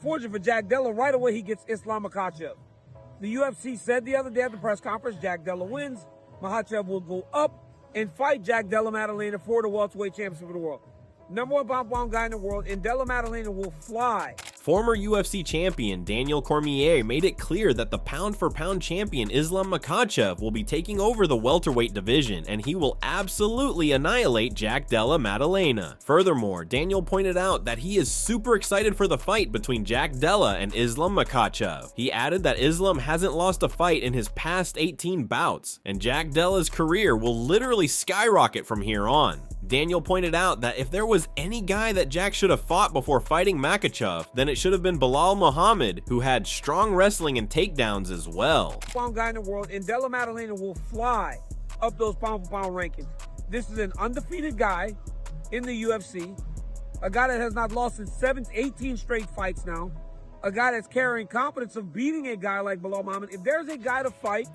unfortunate for Jack Della. Right away, he gets Islam Makhachev. The UFC said the other day at the press conference, Jack Della wins. Makhachev will go up and fight Jack Della Maddalena for the welterweight championship of the world. Number one pound guy in the world, and Della Maddalena will fly. Former UFC champion Daniel Cormier made it clear that the pound-for-pound champion Islam Makhachev will be taking over the welterweight division, and he will absolutely annihilate Jack Della Maddalena. Furthermore, Daniel pointed out that he is super excited for the fight between Jack Della and Islam Makhachev. He added that Islam hasn't lost a fight in his past 18 bouts, and Jack Della's career will literally skyrocket from here on. Daniel pointed out that if there was any guy that Jack should have fought before fighting Makhachev, then it should have been Belal Muhammad, who had strong wrestling and takedowns as well. Pound guy in the world, and Della Maddalena will fly up those pound-for-pound rankings. This is an undefeated guy in the UFC, a guy that has not lost in 18 straight fights now, a guy that's carrying confidence of beating a guy like Belal Muhammad. If there's a guy to fight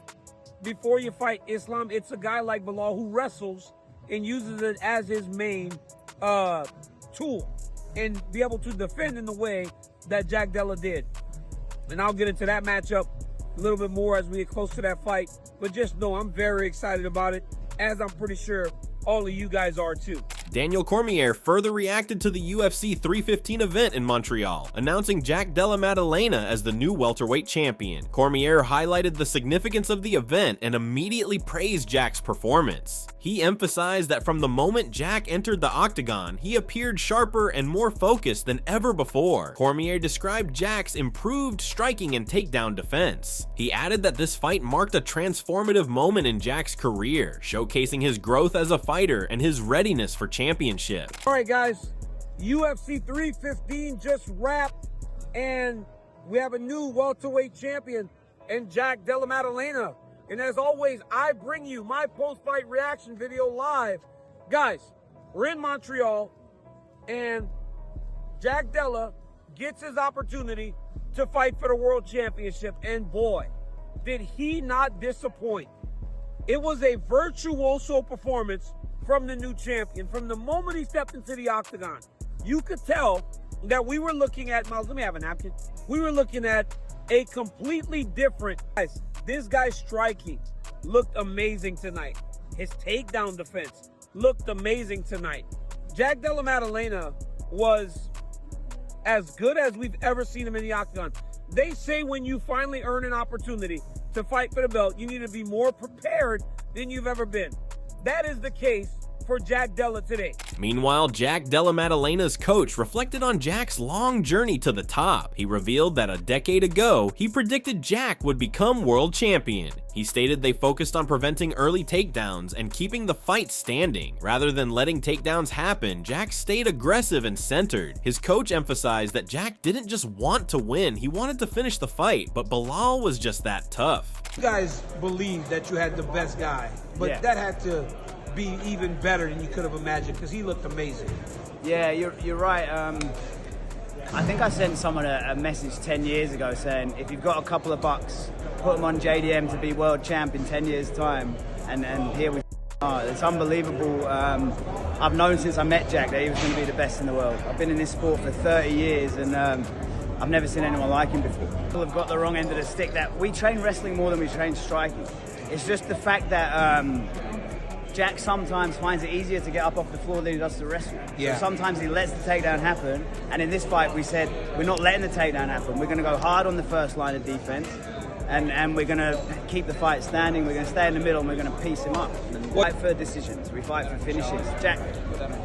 before you fight Islam, it's a guy like Belal who wrestles and uses it as his main tool and be able to defend in the way that Jack Della did. And I'll get into that matchup a little bit more as we get close to that fight. But just know I'm very excited about it, as I'm pretty sure all of you guys are too. Daniel Cormier further reacted to the UFC 315 event in Montreal, announcing Jack Della Maddalena as the new welterweight champion. Cormier highlighted the significance of the event and immediately praised Jack's performance. He emphasized that from the moment Jack entered the octagon, he appeared sharper and more focused than ever before. Cormier described Jack's improved striking and takedown defense. He added that this fight marked a transformative moment in Jack's career, showcasing his growth as a fighter and his readiness for championship. All right, guys, UFC 315 just wrapped, and we have a new welterweight champion in Jack Della Maddalena. And as always, I bring you my post-fight reaction video live. Guys, we're in Montreal, and Jack Della gets his opportunity to fight for the world championship, and boy, did he not disappoint. It was a virtuoso performance from the new champion. From the moment he stepped into the octagon, you could tell that we were looking at, Miles, let me have a napkin. We were looking at a completely different, guys, this guy's striking looked amazing tonight. His takedown defense looked amazing tonight. Jack Della Maddalena was as good as we've ever seen him in the octagon. They say when you finally earn an opportunity to fight for the belt, you need to be more prepared than you've ever been. That is the case for Jack Della today. Meanwhile, Jack Della Maddalena's coach reflected on Jack's long journey to the top. He revealed that a decade ago, he predicted Jack would become world champion. He stated they focused on preventing early takedowns and keeping the fight standing. Rather than letting takedowns happen, Jack stayed aggressive and centered. His coach emphasized that Jack didn't just want to win, he wanted to finish the fight, but Belal was just that tough. You guys believed that you had the best guy, but that had to be even better than you could have imagined, because he looked amazing. Yeah, you're right. I think I sent someone a message 10 years ago saying, if you've got a couple of bucks, put them on JDM to be world champ in 10 years time, and here we are. It's unbelievable. I've known since I met Jack that he was going to be the best in the world. I've been in this sport for 30 years, and I've never seen anyone like him before. People have got the wrong end of the stick that we train wrestling more than we train striking. It's just the fact that Jack sometimes finds it easier to get up off the floor than he does to wrestle. Yeah. So sometimes he lets the takedown happen, and in this fight we said, we're not letting the takedown happen. We're going to go hard on the first line of defense, and we're going to keep the fight standing. We're going to stay in the middle, and we're going to piece him up. And fight for decisions. We fight for finishes.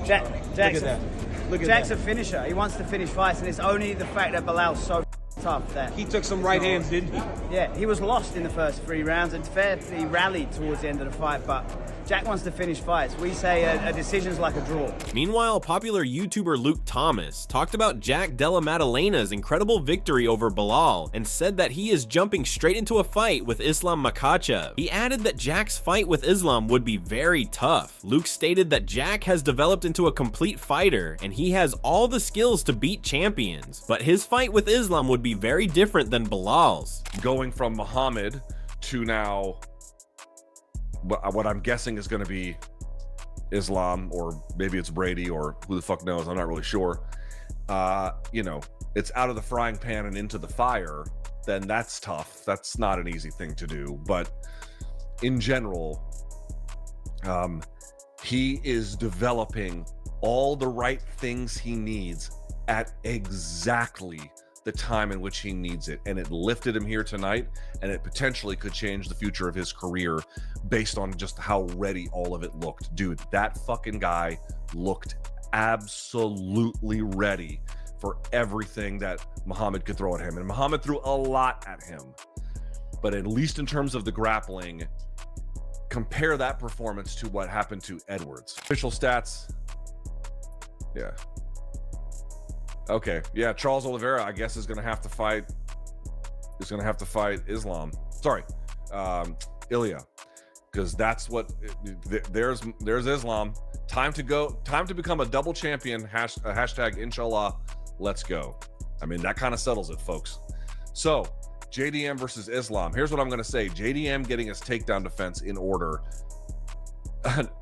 Jack's a finisher. He wants to finish fights, and it's only the fact that Belal's so tough that He took some right hands, didn't he? yeah, he was lost in the first 3 rounds, and fairly rallied towards the end of the fight, but Jack wants to finish fights. We say a decision's like a draw. Meanwhile, popular YouTuber Luke Thomas talked about Jack Della Maddalena's incredible victory over Belal and said that he is jumping straight into a fight with Islam Makhachev. He added that Jack's fight with Islam would be very tough. Luke stated that Jack has developed into a complete fighter and he has all the skills to beat champions, but his fight with Islam would be very different than Belal's. Going from Muhammad to now what I'm guessing is going to be Islam, or maybe it's Brady, or who the fuck knows, I'm not really sure. You know, it's out of the frying pan and into the fire, then that's tough. That's not an easy thing to do. But in general, he is developing all the right things he needs at exactly the time in which he needs it, and it lifted him here tonight, and it potentially could change the future of his career based on just how ready all of it looked. Dude, that fucking guy looked absolutely ready for everything that Muhammad could throw at him, and Muhammad threw a lot at him, but at least in terms of the grappling, compare that performance to what happened to Edwards. Official stats, yeah. Okay, yeah, Charles Oliveira, I guess, is gonna have to fight Islam. Sorry, Ilya, because that's what there's Islam. Time to become a double champion. Hashtag inshallah, let's go. I mean, that kind of settles it, folks. So JDM versus Islam. Here's what I'm gonna say: JDM getting his takedown defense in order.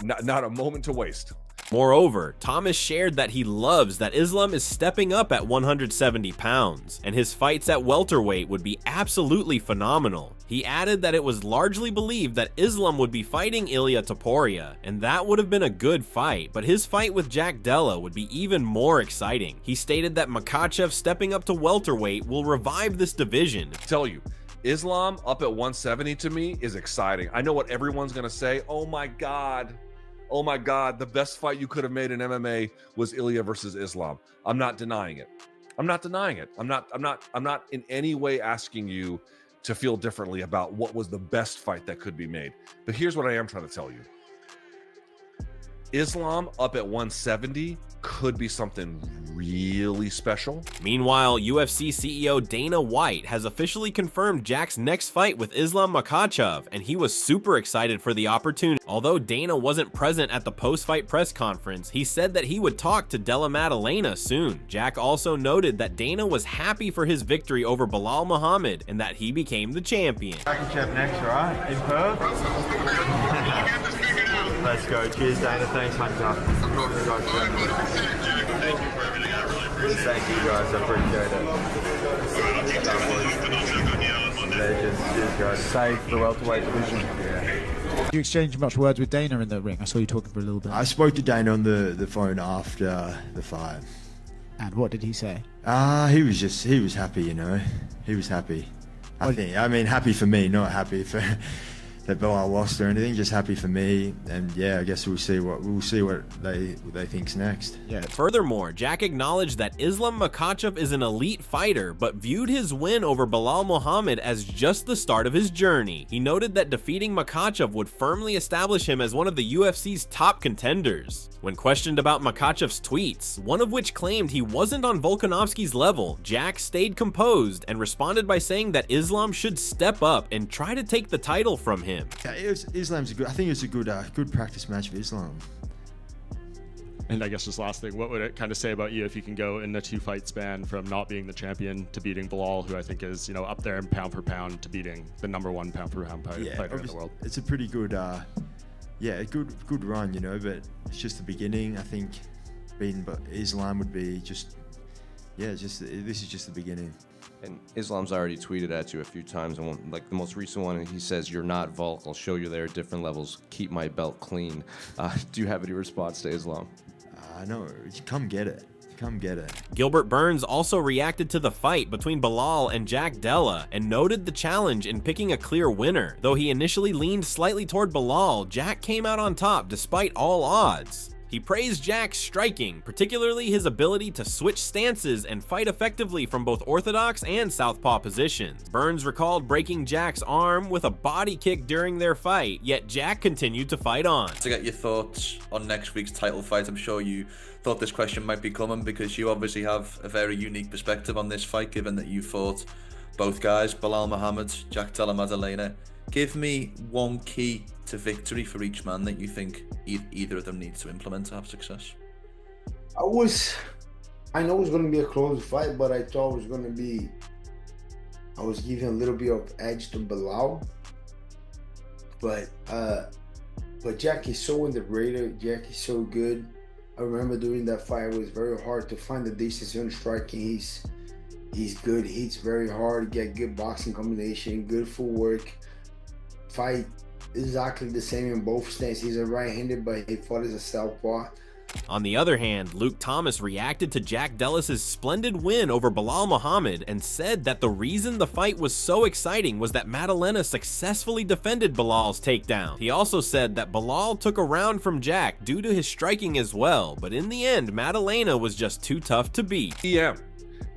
Not a moment to waste. Moreover, Thomas shared that he loves that Islam is stepping up at 170 pounds, and his fights at welterweight would be absolutely phenomenal. He added that it was largely believed that Islam would be fighting Ilia Topuria, and that would have been a good fight, but his fight with Jack Della would be even more exciting. He stated that Makhachev stepping up to welterweight will revive this division. Tell you, Islam up at 170 to me is exciting. I know what everyone's gonna say. Oh my God, the best fight you could have made in MMA was Ilya versus Islam. I'm not denying it. I'm not in any way asking you to feel differently about what was the best fight that could be made. But here's what I am trying to tell you. Islam up at 170 could be something really special. Meanwhile, UFC CEO Dana White has officially confirmed Jack's next fight with Islam Makhachev, and he was super excited for the opportunity. Although Dana wasn't present at the post-fight press conference, he said that he would talk to Della Maddalena soon. Jack also noted that Dana was happy for his victory over Belal Muhammad and that he became the champion. Makhachev next, right? In Perth? Let's go. Cheers, Dana. Thanks, Hunter. Thank you, guys. I appreciate it. Legends. Cheers, guys. Save the welterweight division. Yeah. Did you exchange much words with Dana in the ring? I saw you talking for a little bit. I spoke to Dana on the phone after the fight. And what did he say? He was happy, you know. He was happy. I mean, happy for me, not happy for that Belal lost or anything, just happy for me. And yeah, I guess we'll see what they think's next. Yeah. Furthermore, Jack acknowledged that Islam Makhachev is an elite fighter, but viewed his win over Belal Muhammad as just the start of his journey. He noted that defeating Makhachev would firmly establish him as one of the UFC's top contenders. When questioned about Makhachev's tweets, one of which claimed he wasn't on Volkanovski's level, Jack stayed composed and responded by saying that Islam should step up and try to take the title from him. Yeah, Islam's I think it was a good practice match for Islam. And I guess just last thing, what would it kind of say about you if you can go in a 2-fight span from not being the champion to beating Belal, who I think is, you know, up there in pound for pound, to beating the #1 pound for pound fighter in the world? It's a pretty good, a good run, you know. But it's just the beginning. I think beating Islam would be this is just the beginning. And Islam's already tweeted at you a few times, and like the most recent one, he says, "You're not Volk. I'll show you there are different levels. Keep my belt clean." Do you have any response to Islam? No, come get it. Come get it. Gilbert Burns also reacted to the fight between Belal and Jack Della and noted the challenge in picking a clear winner. Though he initially leaned slightly toward Belal, Jack came out on top despite all odds. He praised Jack's striking, particularly his ability to switch stances and fight effectively from both orthodox and southpaw positions. Burns recalled breaking Jack's arm with a body kick during their fight, yet Jack continued to fight on. To get your thoughts on next week's title fight, I'm sure you thought this question might be coming because you obviously have a very unique perspective on this fight, given that you fought both guys, Belal Muhammad, Jack Della Maddalena. Give me one key to victory for each man that you think either of them needs to implement to have success. I know it was going to be a close fight, but I thought it was going to be, I was giving a little bit of edge to Belal. But Jack is so underrated. Jack is so good. I remember during that fight, it was very hard to find the distance on striking. He's good, hits very hard, get good boxing combination, good footwork. Fight exactly the same in both stances. He's a right-handed, but he fought as a southpaw. On the other hand, Luke Thomas reacted to Jack Dellis' splendid win over Belal Muhammad and said that the reason the fight was so exciting was that Maddalena successfully defended Belal's takedown. He also said that Belal took a round from Jack due to his striking as well, but in the end, Maddalena was just too tough to beat. Yeah,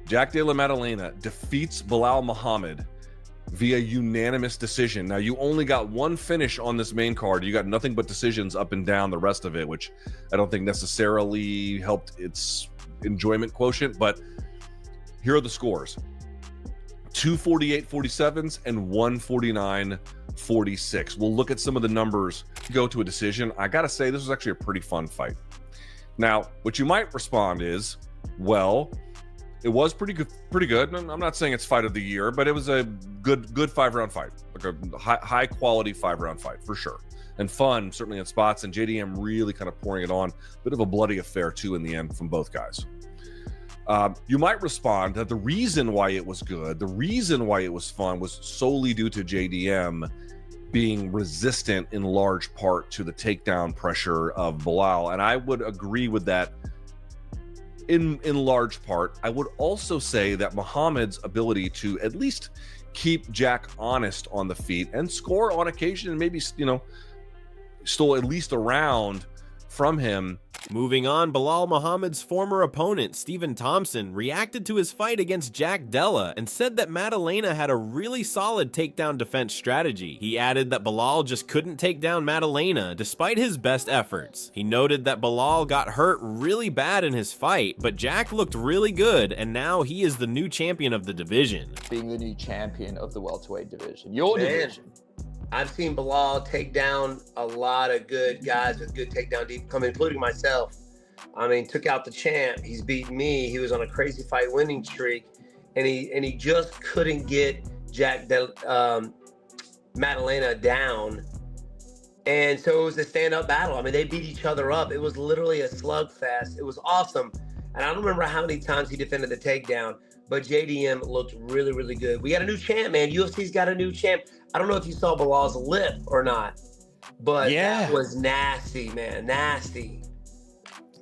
Jack Della Maddalena defeats Belal Muhammad via unanimous decision. Now, you only got one finish on this main card. You got nothing but decisions up and down the rest of it, which I don't think necessarily helped its enjoyment quotient, but here are the scores. 248-47s and 149-46. We'll look at some of the numbers to go to a decision. I gotta say, this was actually a pretty fun fight. Now, what you might respond is, well, it was pretty good. I'm not saying it's fight of the year, but it was a good 5-round fight, like a high quality 5-round fight for sure, and fun certainly in spots. And JDM really kind of pouring it on. Bit of a bloody affair too in the end from both guys. You might respond that the reason why it was good, the reason why it was fun, was solely due to JDM being resistant in large part to the takedown pressure of Belal, and I would agree with that. In large part. I would also say that Muhammad's ability to at least keep Jack honest on the feet and score on occasion, and maybe, you know, stole at least a round from him. Moving on, Belal Muhammad's former opponent, Stephen Thompson, reacted to his fight against Jack Della and said that Maddalena had a really solid takedown defense strategy. He added that Belal just couldn't take down Maddalena despite his best efforts. He noted that Belal got hurt really bad in his fight, but Jack looked really good, and now he is the new champion of the division. Being the new champion of the welterweight division, your division. I've seen Belal take down a lot of good guys with good takedown deep come, including myself. I mean, took out the champ. He's beaten me. He was on a crazy fight winning streak, and he just couldn't get Maddalena down. And so it was a stand-up battle. I mean, they beat each other up. It was literally a slugfest. It was awesome. And I don't remember how many times he defended the takedown, but JDM looked really, really good. We got a new champ, man. UFC's got a new champ. I don't know if you saw Belal's lip or not, but yeah, that was nasty, man. Nasty.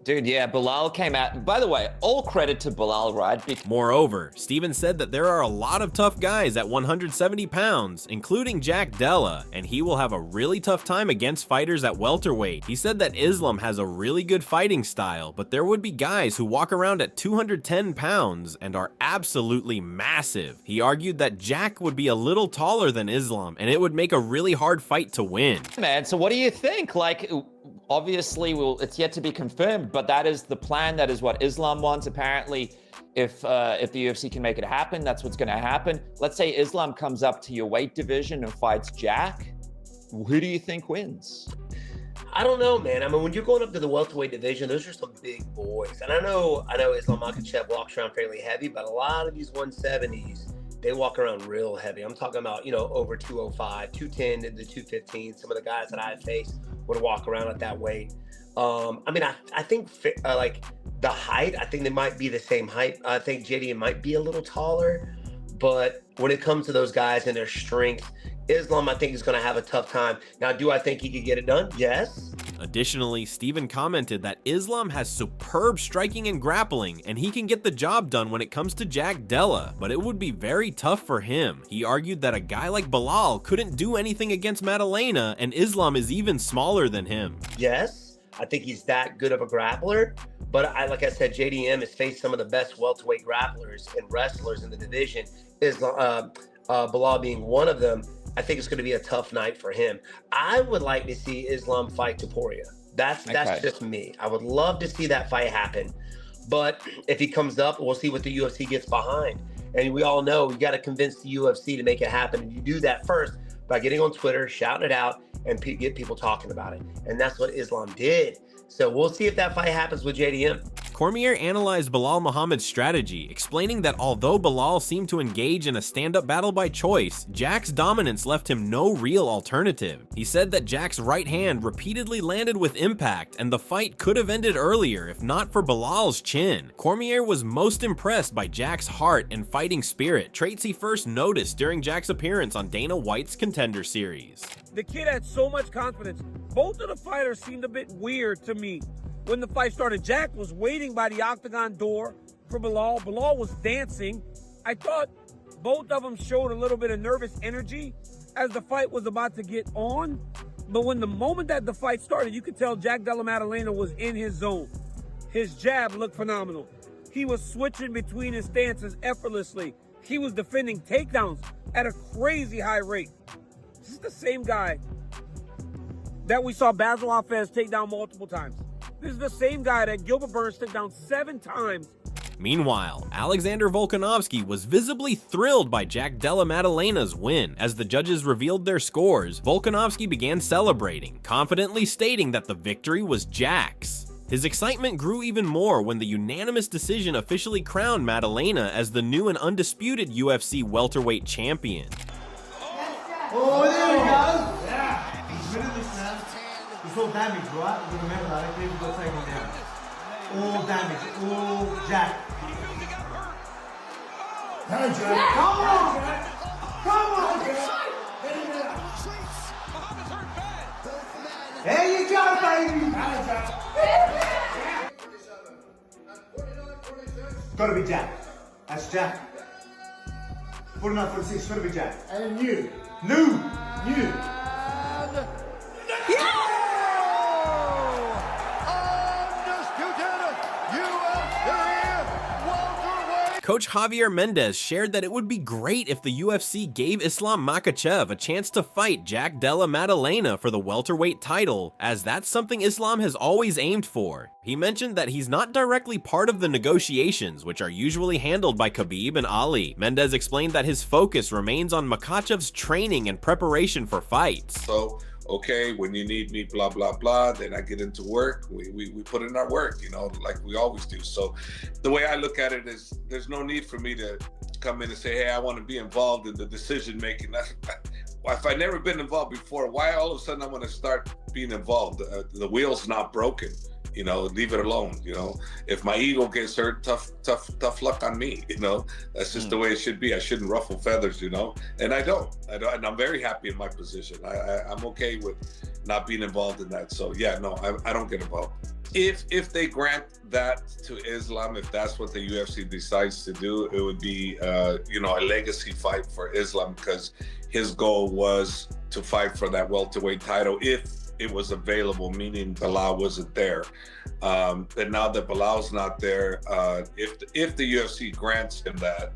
Dude, yeah, Belal came out. By the way, all credit to Belal, right? Moreover, Steven said that there are a lot of tough guys at 170 pounds, including Jack Della, and he will have a really tough time against fighters at welterweight. He said that Islam has a really good fighting style, but there would be guys who walk around at 210 pounds and are absolutely massive. He argued that Jack would be a little taller than Islam, and it would make a really hard fight to win. Man, so what do you think? Like, obviously, it's yet to be confirmed, but that is the plan. That is what Islam wants. Apparently, if the UFC can make it happen, that's what's going to happen. Let's say Islam comes up to your weight division and fights Jack. Who do you think wins? I don't know, man. I mean, when you're going up to the welterweight division, those are some big boys. And I know Islam Makhachev walks around fairly heavy, but a lot of these 170s, they walk around real heavy. I'm talking about, over 205, 210 to the 215. Some of the guys that I faced would walk around at that weight. I think like the height, I think they might be the same height. I think JD might be a little taller, but when it comes to those guys and their strength, Islam, I think, is going to have a tough time. Now, do I think he could get it done? Yes. Additionally, Steven commented that Islam has superb striking and grappling, and he can get the job done when it comes to Jack Della, but it would be very tough for him. He argued that a guy like Belal couldn't do anything against Maddalena, and Islam is even smaller than him. Yes, I think he's that good of a grappler, but like I said, JDM has faced some of the best welterweight grapplers and wrestlers in the division, Belal being one of them. I think it's going to be a tough night for him. I would like to see Islam fight Topuria. That's just me. I would love to see that fight happen. But if he comes up, we'll see what the UFC gets behind. And we all know you got to convince the UFC to make it happen. And you do that first by getting on Twitter, shouting it out, and get people talking about it. And that's what Islam did. So we'll see if that fight happens with JDM. Cormier analyzed Belal Muhammad's strategy, explaining that although Belal seemed to engage in a stand-up battle by choice, Jack's dominance left him no real alternative. He said that Jack's right hand repeatedly landed with impact, and the fight could have ended earlier if not for Belal's chin. Cormier was most impressed by Jack's heart and fighting spirit, traits he first noticed during Jack's appearance on Dana White's Contender Series. The kid had so much confidence. Both of the fighters seemed a bit weird to me. When the fight started, Jack was waiting by the octagon door for Belal. Belal was dancing. I thought both of them showed a little bit of nervous energy as the fight was about to get on. But when the moment that the fight started, you could tell Jack Della Maddalena was in his zone. His jab looked phenomenal. He was switching between his stances effortlessly. He was defending takedowns at a crazy high rate. This is the same guy that we saw Basil Hafez take down multiple times. This is the same guy that Gilbert Burns took down 7 times. Meanwhile, Alexander Volkanovski was visibly thrilled by Jack Della Maddalena's win. As the judges revealed their scores, Volkanovski began celebrating, confidently stating that the victory was Jack's. His excitement grew even more when the unanimous decision officially crowned Maddalena as the new and undisputed UFC welterweight champion. Oh, there we go! Yeah! He's winning this now. It's all damage, right? You remember that, I think we've got to take him down. All damage, all Jack. Hello, Jack. Come on, Jack! Come on, Jack! There you go, baby! Hello, Jack. Gotta be Jack. That's Jack. 49, 46, gotta be Jack. And new. New! Coach Javier Mendes shared that it would be great if the UFC gave Islam Makhachev a chance to fight Jack Della Maddalena for the welterweight title, as that's something Islam has always aimed for. He mentioned that he's not directly part of the negotiations, which are usually handled by Khabib and Ali. Mendes explained that his focus remains on Makhachev's training and preparation for fights. So, okay, when you need me, blah, blah, blah, then I get into work. We put in our work, you know, like we always do. So the way I look at it is there's no need for me to come in and say, hey, I want to be involved in the decision making. If I've never been involved before, why all of a sudden I want to start being involved? The wheel's not broken. You know, leave it alone. You know, if my ego gets hurt, tough luck on me. You know, that's just the way it should be. I shouldn't ruffle feathers. You know, and I don't. And I'm very happy in my position. I'm okay with not being involved in that. So yeah, no, I don't get involved. If they grant that to Islam, if that's what the UFC decides to do, it would be you know, a legacy fight for Islam, because his goal was to fight for that welterweight title if it was available, meaning Belal wasn't there. And now that Belal's not there, if the UFC grants him that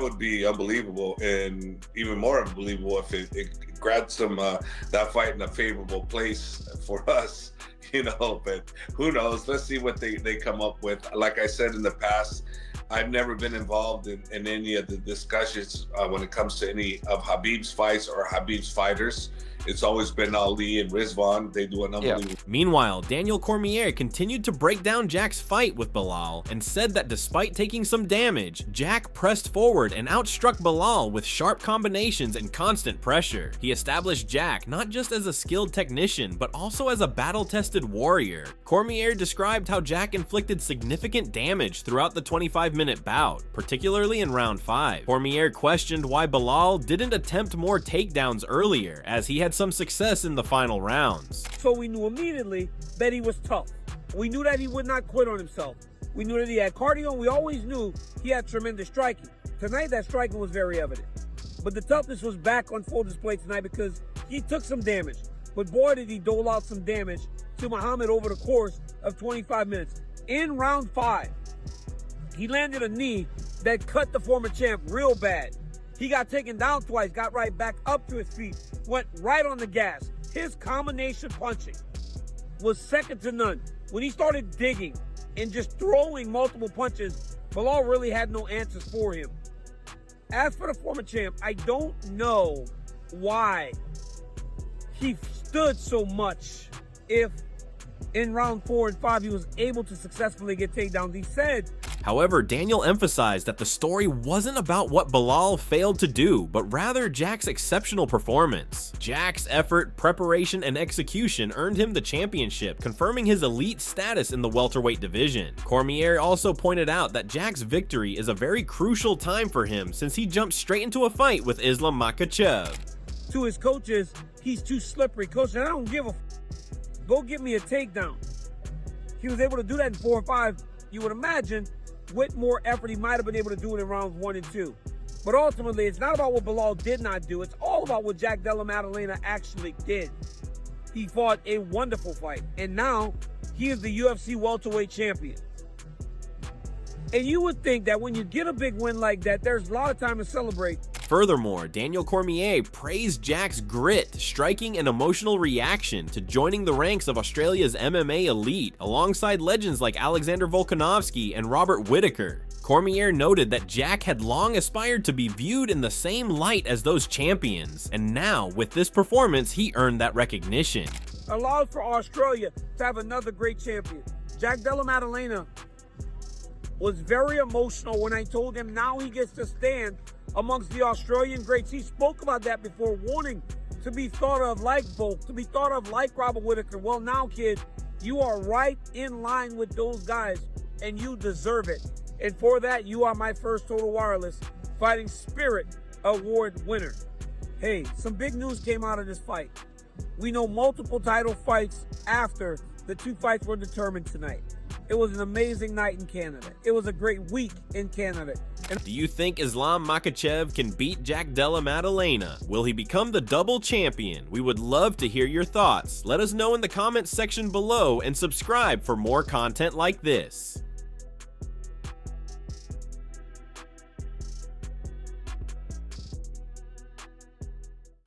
would be unbelievable, and even more unbelievable if it grants him that fight in a favorable place for us, you know. But who knows? Let's see what they come up with. Like I said in the past, I've never been involved in any of the discussions when it comes to any of Khabib's fights or Khabib's fighters. It's always been Ali and Rizwan. They do an unbelievable. Meanwhile, Daniel Cormier continued to break down Jack's fight with Belal and said that despite taking some damage, Jack pressed forward and outstruck Belal with sharp combinations and constant pressure. He established Jack not just as a skilled technician, but also as a battle-tested warrior. Cormier described how Jack inflicted significant damage throughout the 25-minute bout, particularly in round 5. Cormier questioned why Belal didn't attempt more takedowns earlier, as he had some success in the final rounds. So we knew immediately that he was tough. We knew that he would not quit on himself. We knew that he had cardio, and we always knew he had tremendous striking. Tonight, that striking was very evident. But the toughness was back on full display tonight because he took some damage. But boy, did he dole out some damage to Muhammad over the course of 25 minutes. In round 5, he landed a knee that cut the former champ real bad. He got taken down twice, got right back up to his feet, went right on the gas. His combination punching was second to none. When he started digging and just throwing multiple punches, Belal really had no answers for him. As for the former champ, I don't know why he stood so much if in round 4 and 5, he was able to successfully get takedowns. He said, However, Daniel emphasized that the story wasn't about what Belal failed to do, but rather Jack's exceptional performance. Jack's effort, preparation, and execution earned him the championship, confirming his elite status in the welterweight division. Cormier also pointed out that Jack's victory is a very crucial time for him since he jumped straight into a fight with Islam Makhachev. To his coaches, he's too slippery. Coach, I don't give a go get me a takedown. He was able to do that in 4 and 5. You would imagine with more effort, he might have been able to do it in rounds 1 and 2. But ultimately, it's not about what Belal did not do. It's all about what Jack Della Maddalena actually did. He fought a wonderful fight, and now he is the UFC welterweight champion. And you would think that when you get a big win like that, there's a lot of time to celebrate. Furthermore, Daniel Cormier praised Jack's grit, striking, and emotional reaction to joining the ranks of Australia's MMA elite, alongside legends like Alexander Volkanovski and Robert Whittaker. Cormier noted that Jack had long aspired to be viewed in the same light as those champions, and now, with this performance, he earned that recognition. Allowed for Australia to have another great champion. Jack Della Maddalena was very emotional when I told him now he gets to stand amongst the Australian greats. He spoke about that before, wanting to be thought of like Volk, to be thought of like Robert Whittaker. Well, now, kid, you are right in line with those guys, and you deserve it. And for that, you are my first Total Wireless Fighting Spirit Award winner. Hey, some big news came out of this fight. We know multiple title fights after the 2 fights were determined tonight. It was an amazing night in Canada. It was a great week in Canada. Do you think Islam Makhachev can beat Jack Della Maddalena? Will he become the double champion? We would love to hear your thoughts. Let us know in the comments section below and subscribe for more content like this.